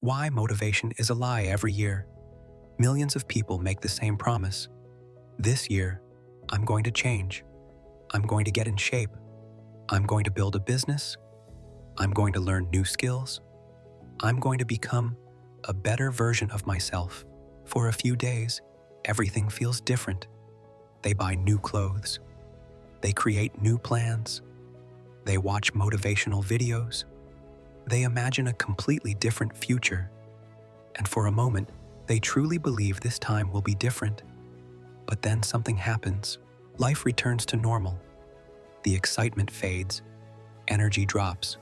Why motivation is a lie every year. Millions of people make the same promise. This year, I'm going to change. I'm going to get in shape. I'm going to build a business. I'm going to learn new skills. I'm going to become a better version of myself. For a few days, everything feels different. They buy new clothes. They create new plans. They watch motivational videos. They imagine a completely different future. And for a moment, they truly believe this time will be different. But then something happens. Life returns to normal. The excitement fades. Energy drops.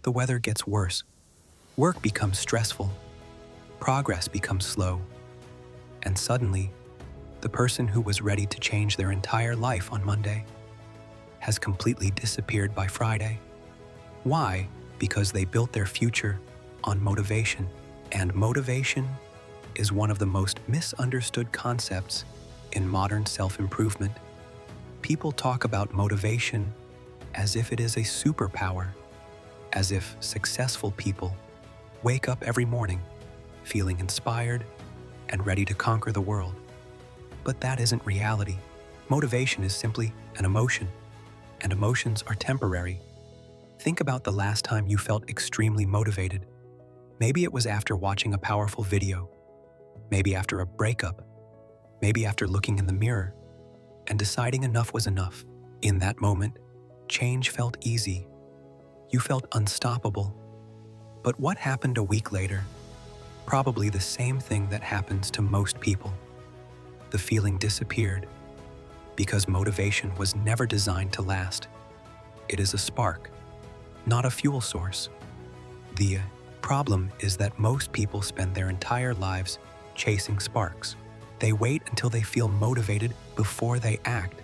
The weather gets worse. Work becomes stressful. Progress becomes slow. And suddenly, the person who was ready to change their entire life on Monday has completely disappeared by Friday. Why? Because they built their future on motivation. And motivation is one of the most misunderstood concepts in modern self-improvement. People talk about motivation as if it is a superpower, as if successful people wake up every morning feeling inspired and ready to conquer the world. But that isn't reality. Motivation is simply an emotion, and emotions are temporary. Think about the last time you felt extremely motivated. Maybe it was after watching a powerful video, maybe after a breakup, maybe after looking in the mirror and deciding enough was enough. In that moment, change felt easy. You felt unstoppable. But what happened a week later? Probably the same thing that happens to most people. The feeling disappeared because motivation was never designed to last. It is a spark, not a fuel source. The problem is that most people spend their entire lives chasing sparks. They wait until they feel motivated before they act.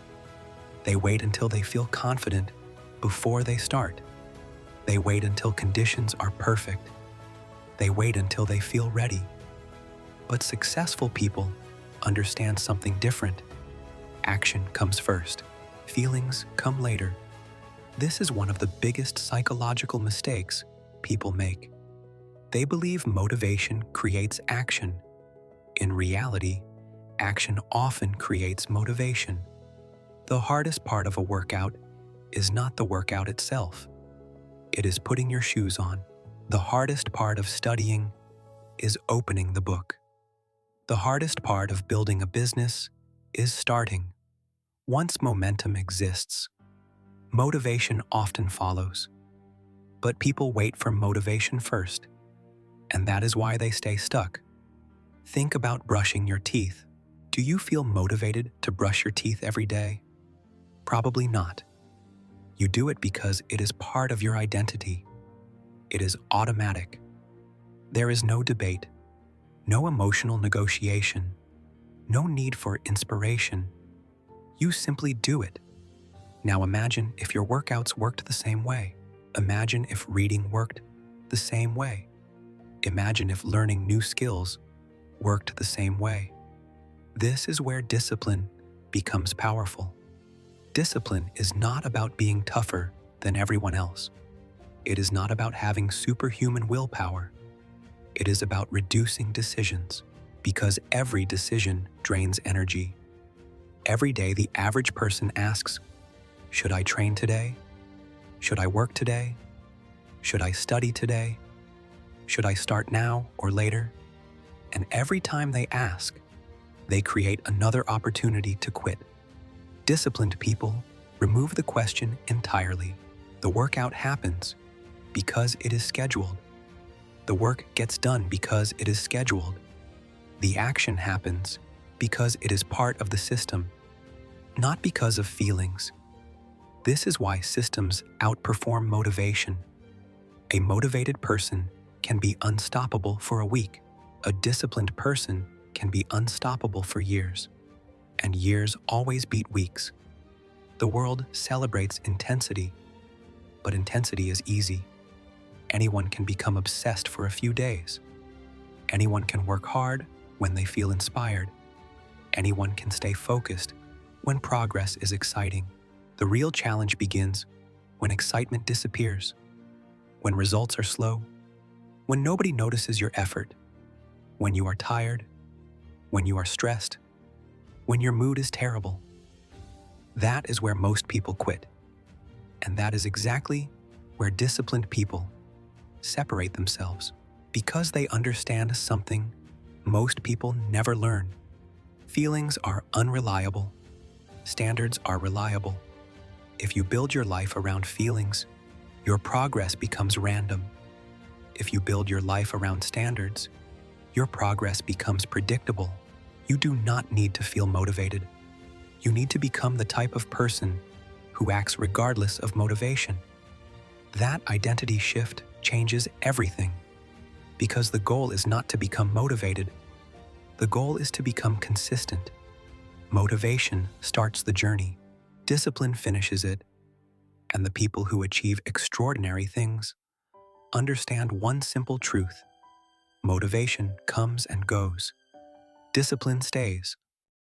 They wait until they feel confident before they start. They wait until conditions are perfect. They wait until they feel ready. But successful people understand something different. Action comes first. Feelings come later. This is one of the biggest psychological mistakes people make. They believe motivation creates action. In reality, action often creates motivation. The hardest part of a workout is not the workout itself. It is putting your shoes on. The hardest part of studying is opening the book. The hardest part of building a business is starting. Once momentum exists, motivation often follows. But people wait for motivation first, and that is why they stay stuck. Think about brushing your teeth. Do you feel motivated to brush your teeth every day? Probably not. You do it because it is part of your identity. It is automatic. There is no debate, no emotional negotiation, no need for inspiration. You simply do it. Now imagine if your workouts worked the same way. Imagine if reading worked the same way. Imagine if learning new skills worked the same way. This is where discipline becomes powerful. Discipline is not about being tougher than everyone else. It is not about having superhuman willpower. It is about reducing decisions, because every decision drains energy. Every day, the average person asks, should I train today? Should I work today? Should I study today? Should I start now or later? And every time they ask, they create another opportunity to quit. Disciplined people remove the question entirely. The workout happens because it is scheduled. The work gets done because it is scheduled. The action happens because it is part of the system, not because of feelings. This is why systems outperform motivation. A motivated person can be unstoppable for a week. A disciplined person can be unstoppable for years. And years always beat weeks. The world celebrates intensity, but intensity is easy. Anyone can become obsessed for a few days. Anyone can work hard when they feel inspired. Anyone can stay focused when progress is exciting. The real challenge begins when excitement disappears, when results are slow, When nobody notices your effort, when you are tired, when you are stressed, when your mood is terrible, that is where most people quit. And that is exactly where disciplined people separate themselves, because they understand something most people never learn. Feelings are unreliable. Standards are reliable. If you build your life around feelings, your progress becomes random. If you build your life around standards, your progress becomes predictable. You do not need to feel motivated. You need to become the type of person who acts regardless of motivation. That identity shift changes everything, because the goal is not to become motivated. The goal is to become consistent. Motivation starts the journey. Discipline finishes it. And the people who achieve extraordinary things understand one simple truth: motivation comes and goes. Discipline stays.